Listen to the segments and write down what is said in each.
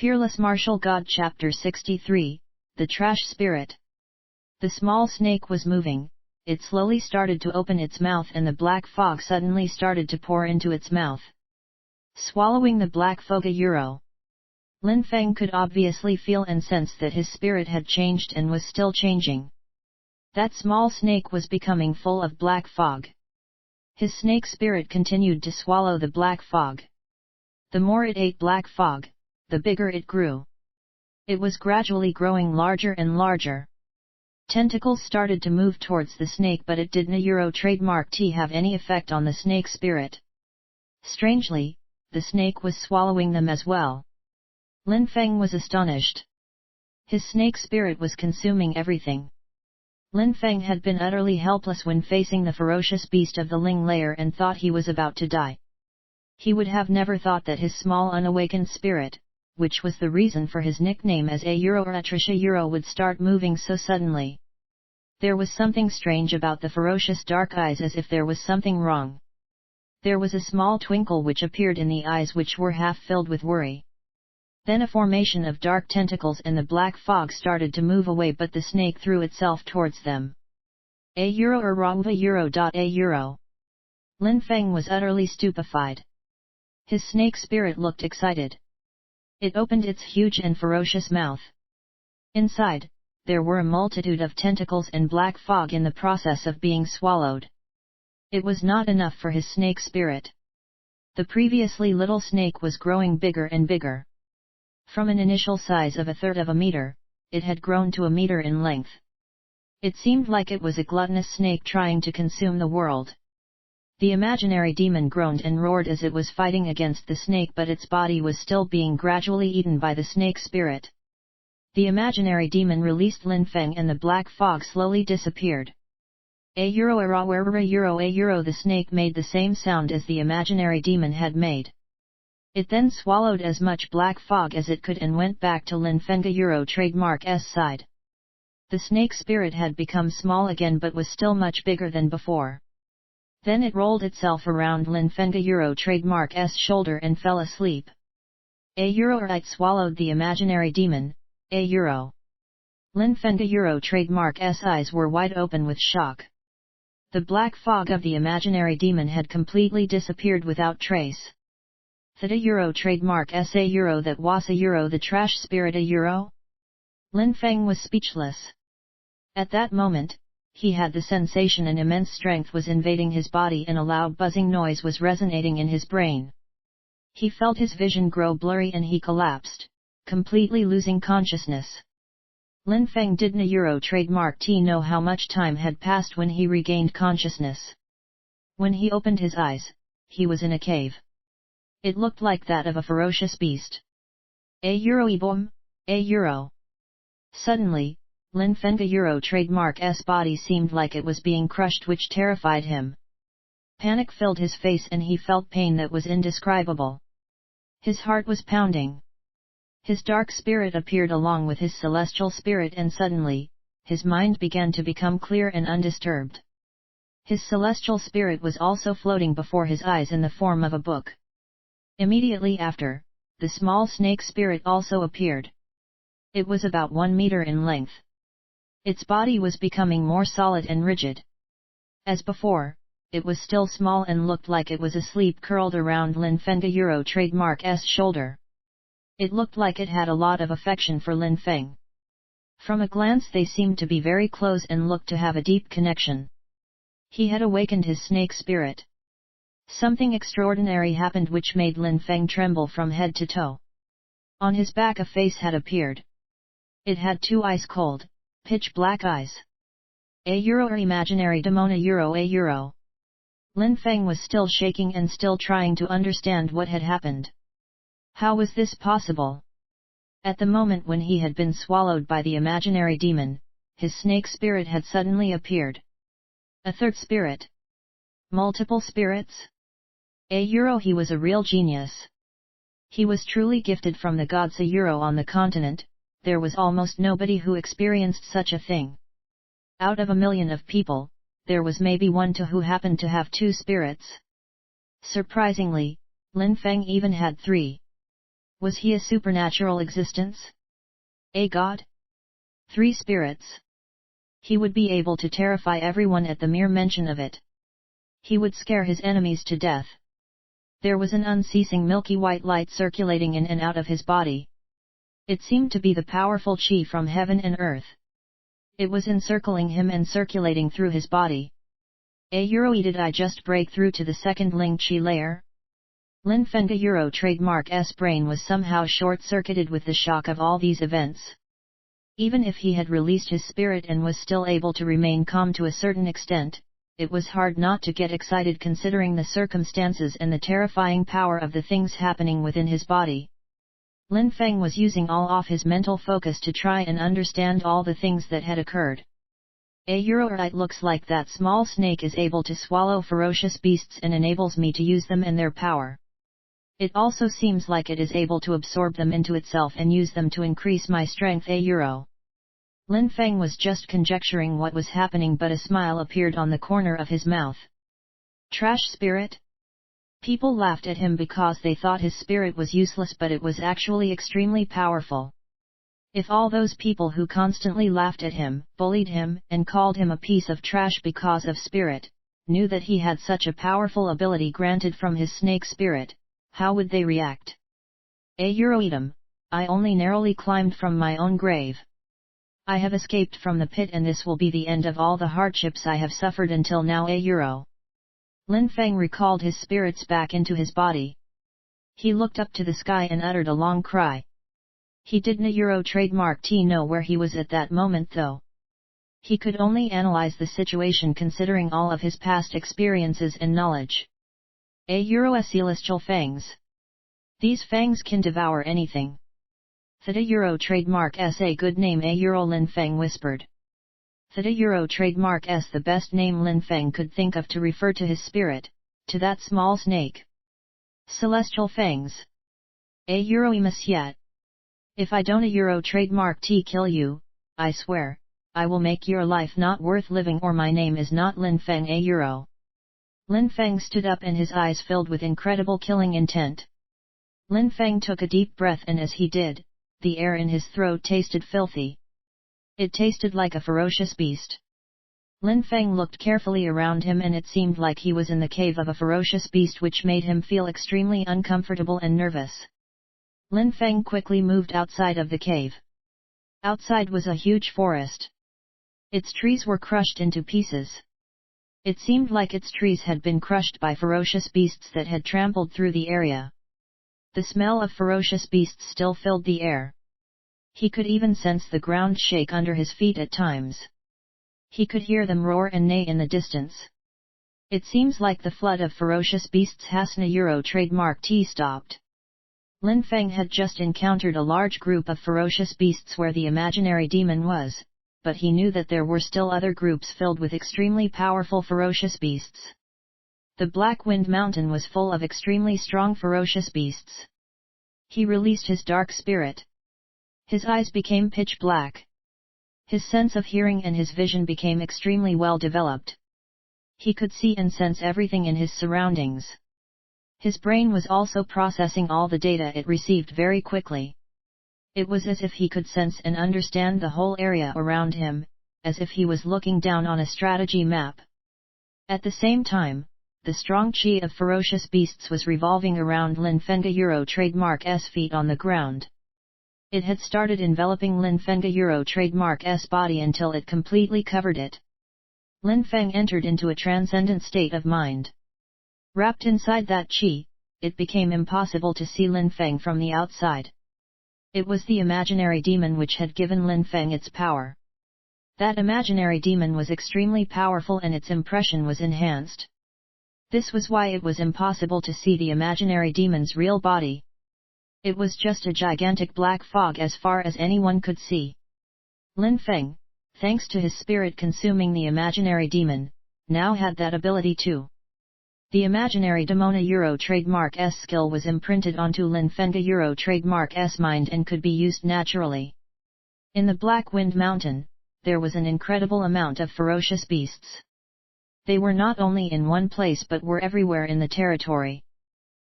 Peerless Martial God Chapter 63, The Trash Spirit. The small snake was moving, it slowly started to open its mouth and the black fog suddenly started to pour into its mouth. Swallowing the black fog. Lin Feng could obviously feel and sense that his spirit had changed and was still changing. That small snake was becoming full of black fog. His snake spirit continued to swallow the black fog. The more it ate black fog, the bigger it grew. It was gradually growing larger and larger. Tentacles started to move towards the snake, but it didn't trademark T have any effect on the snake spirit. Strangely, the snake was swallowing them as well. Lin Feng was astonished. His snake spirit was consuming everything. Lin Feng had been utterly helpless when facing the ferocious beast of the Ling layer and thought he was about to die. He would have never thought that his small unawakened spirit, which was the reason for his nickname as Atricia would start moving so suddenly. There was something strange about the ferocious dark eyes, as if there was something wrong. There was a small twinkle which appeared in the eyes, which were half filled with worry. Then a formation of dark tentacles and the black fog started to move away, but the snake threw itself towards them. A. Lin Feng was utterly stupefied. His snake spirit looked excited. It opened its huge and ferocious mouth. Inside, there were a multitude of tentacles and black fog in the process of being swallowed. It was not enough for his snake spirit. The previously little snake was growing bigger and bigger. From an initial size of 1/3 of a meter, it had grown to 1 meter in length. It seemed like it was a gluttonous snake trying to consume the world. The imaginary demon groaned and roared as it was fighting against the snake, but its body was still being gradually eaten by the snake spirit. The imaginary demon released Lin Feng and the black fog slowly disappeared. The snake made the same sound as the imaginary demon had made. It then swallowed as much black fog as it could and went back to Lin Feng trademark S side. The snake spirit had become small again, but was still much bigger than before. Then it rolled itself around Lin Feng trademark S shoulder and fell asleep. It swallowed the imaginary demon. Lin Feng trademark S eyes were wide open with shock. The black fog of the imaginary demon had completely disappeared without trace. That trademark S that was the trash spirit Lin Feng was speechless. At that moment, he had the sensation an immense strength was invading his body and a loud buzzing noise was resonating in his brain. He felt his vision grow blurry and he collapsed, completely losing consciousness. Lin Feng didn't trademark T know how much time had passed when he regained consciousness. When he opened his eyes, he was in a cave. It looked like that of a ferocious beast. Suddenly, Lin Feng trademark S body seemed like it was being crushed, which terrified him. Panic filled his face and he felt pain that was indescribable. His heart was pounding. His dark spirit appeared along with his celestial spirit, and suddenly, his mind began to become clear and undisturbed. His celestial spirit was also floating before his eyes in the form of a book. Immediately after, the small snake spirit also appeared. It was about 1 meter in length. Its body was becoming more solid and rigid. As before, it was still small and looked like it was asleep, curled around Lin Feng trademark S shoulder. It looked like it had a lot of affection for Lin Feng. From a glance they seemed to be very close and looked to have a deep connection. He had awakened his snake spirit. Something extraordinary happened which made Lin Feng tremble from head to toe. On his back a face had appeared. It had 2 ice cold, pitch black eyes. Imaginary demon. Lin Feng was still shaking and still trying to understand what had happened. How was this possible? At the moment when he had been swallowed by the imaginary demon, his snake spirit had suddenly appeared. A 3rd spirit? Multiple spirits? He was a real genius. He was truly gifted from the gods. On the continent, there was almost nobody who experienced such a thing. Out of 1 million of people, there was maybe 1 who happened to have 2 spirits. Surprisingly, Lin Feng even had 3. Was he a supernatural existence? A god? 3 spirits? He would be able to terrify everyone at the mere mention of it. He would scare his enemies to death. There was an unceasing milky white light circulating in and out of his body. It seemed to be the powerful chi from heaven and earth. It was encircling him and circulating through his body. Did I just break through to the second Ling Chi layer? Lin Feng's trademark S brain was somehow short-circuited with the shock of all these events. Even if he had released his spirit and was still able to remain calm to a certain extent, it was hard not to get excited considering the circumstances and the terrifying power of the things happening within his body. Lin Feng was using all of his mental focus to try and understand all the things that had occurred. It looks like that small snake is able to swallow ferocious beasts and enables me to use them and their power. It also seems like it is able to absorb them into itself and use them to increase my strength. Lin Feng was just conjecturing what was happening, but a smile appeared on the corner of his mouth. Trash spirit? People laughed at him because they thought his spirit was useless, but it was actually extremely powerful. If all those people who constantly laughed at him, bullied him, and called him a piece of trash because of spirit, knew that he had such a powerful ability granted from his snake spirit, how would they react? I only narrowly climbed from my own grave. I have escaped from the pit, and this will be the end of all the hardships I have suffered until now. Lin Feng recalled his spirits back into his body. He looked up to the sky and uttered a long cry. He didn't trademark T know where he was at that moment though. He could only analyze the situation considering all of his past experiences and knowledge. Celestial fangs. These fangs can devour anything. Theta trademark S a good name. Lin Feng whispered. Theta trademark S the best name Lin Feng could think of to refer to his spirit, to that small snake. Celestial fangs. Yet. If I don't trademark T kill you, I swear, I will make your life not worth living, or my name is not Lin Feng. Lin Feng stood up and his eyes filled with incredible killing intent. Lin Feng took a deep breath, and as he did, the air in his throat tasted filthy. It tasted like a ferocious beast. Lin Feng looked carefully around him, and it seemed like he was in the cave of a ferocious beast, which made him feel extremely uncomfortable and nervous. Lin Feng quickly moved outside of the cave. Outside was a huge forest. Its trees were crushed into pieces. It seemed like its trees had been crushed by ferocious beasts that had trampled through the area. The smell of ferocious beasts still filled the air. He could even sense the ground shake under his feet at times. He could hear them roar and neigh in the distance. It seems like the flood of ferocious beasts has trademark T stopped. Lin Feng had just encountered a large group of ferocious beasts where the imaginary demon was, but he knew that there were still other groups filled with extremely powerful ferocious beasts. The Black Wind Mountain was full of extremely strong ferocious beasts. He released his dark spirit. His eyes became pitch black. His sense of hearing and his vision became extremely well developed. He could see and sense everything in his surroundings. His brain was also processing all the data it received very quickly. It was as if he could sense and understand the whole area around him, as if he was looking down on a strategy map. At the same time, the strong chi of ferocious beasts was revolving around Lin Feng's trademark S feet on the ground. It had started enveloping Lin Feng's trademark S body until it completely covered it. Lin Feng entered into a transcendent state of mind. Wrapped inside that chi, it became impossible to see Lin Feng from the outside. It was the imaginary demon which had given Lin Feng its power. That imaginary demon was extremely powerful and its impression was enhanced. This was why it was impossible to see the imaginary demon's real body. It was just a gigantic black fog as far as anyone could see. Lin Feng, thanks to his spirit consuming the imaginary demon, now had that ability too. The imaginary demona trademark S skill was imprinted onto Lin Feng's trademark S mind and could be used naturally. In the Black Wind Mountain, there was an incredible amount of ferocious beasts. They were not only in one place but were everywhere in the territory.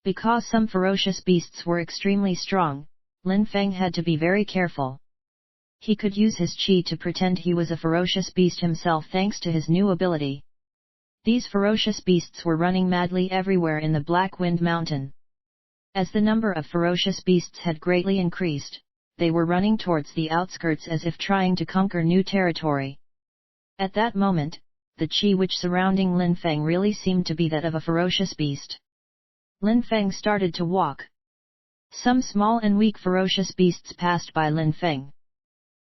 Because some ferocious beasts were extremely strong, Lin Feng had to be very careful. He could use his qi to pretend he was a ferocious beast himself thanks to his new ability. These ferocious beasts were running madly everywhere in the Black Wind Mountain. As the number of ferocious beasts had greatly increased, they were running towards the outskirts as if trying to conquer new territory. At that moment, the qi which surrounding Lin Feng really seemed to be that of a ferocious beast. Lin Feng started to walk. Some small and weak ferocious beasts passed by Lin Feng.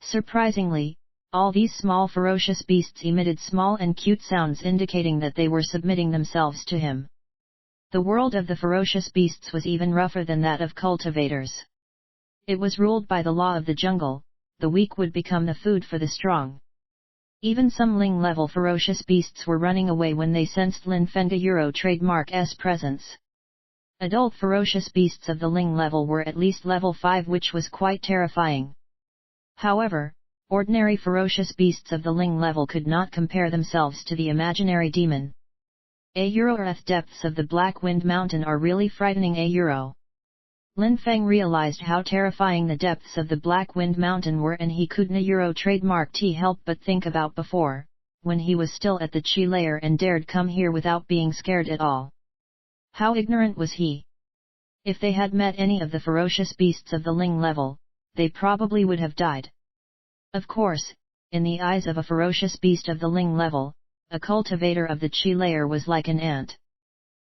Surprisingly, all these small ferocious beasts emitted small and cute sounds indicating that they were submitting themselves to him. The world of the ferocious beasts was even rougher than that of cultivators. It was ruled by the law of the jungle, the weak would become the food for the strong. Even some Ling-level ferocious beasts were running away when they sensed Lin Feng's Euro trademark's presence. Adult ferocious beasts of the Ling level were at least level 5, which was quite terrifying. However, ordinary ferocious beasts of the Ling level could not compare themselves to the imaginary demon. The depths of the Black Wind Mountain are really frightening. Lin Feng realized how terrifying the depths of the Black Wind Mountain were, and he couldn't trademark help but think about before, when he was still at the Qi layer and dared come here without being scared at all. How ignorant was he! If they had met any of the ferocious beasts of the Ling level, they probably would have died. Of course, in the eyes of a ferocious beast of the Ling level, a cultivator of the Qi layer was like an ant.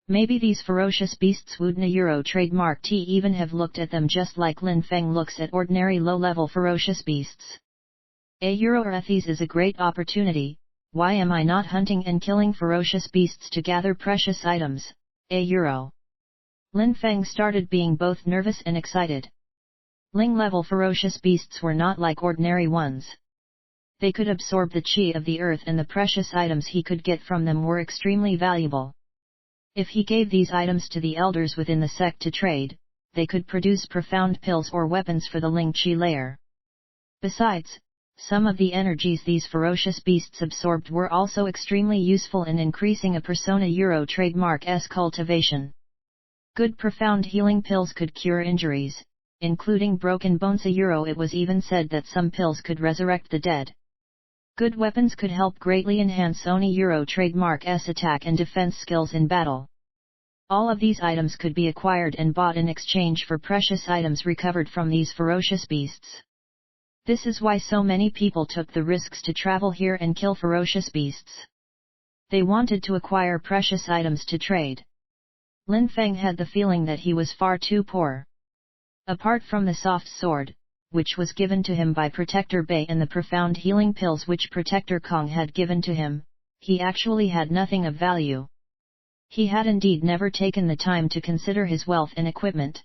Maybe these ferocious beasts wouldn't trademark even have looked at them just like Lin Feng looks at ordinary low-level ferocious beasts. This is a great opportunity. Why am I not hunting and killing ferocious beasts to gather precious items? Lin Feng started being both nervous and excited. Ling-level ferocious beasts were not like ordinary ones. They could absorb the qi of the earth, and the precious items he could get from them were extremely valuable. If he gave these items to the elders within the sect to trade, they could produce profound pills or weapons for the Ling Qi layer. Besides, some of the energies these ferocious beasts absorbed were also extremely useful in increasing a persona trademark's cultivation. Good profound healing pills could cure injuries, including broken bones. It was even said that some pills could resurrect the dead. Good weapons could help greatly enhance Oni trademark's attack and defense skills in battle. All of these items could be acquired and bought in exchange for precious items recovered from these ferocious beasts. This is why so many people took the risks to travel here and kill ferocious beasts. They wanted to acquire precious items to trade. Lin Feng had the feeling that he was far too poor. Apart from the soft sword, which was given to him by Protector Bei, and the profound healing pills which Protector Kong had given to him, he actually had nothing of value. He had indeed never taken the time to consider his wealth and equipment.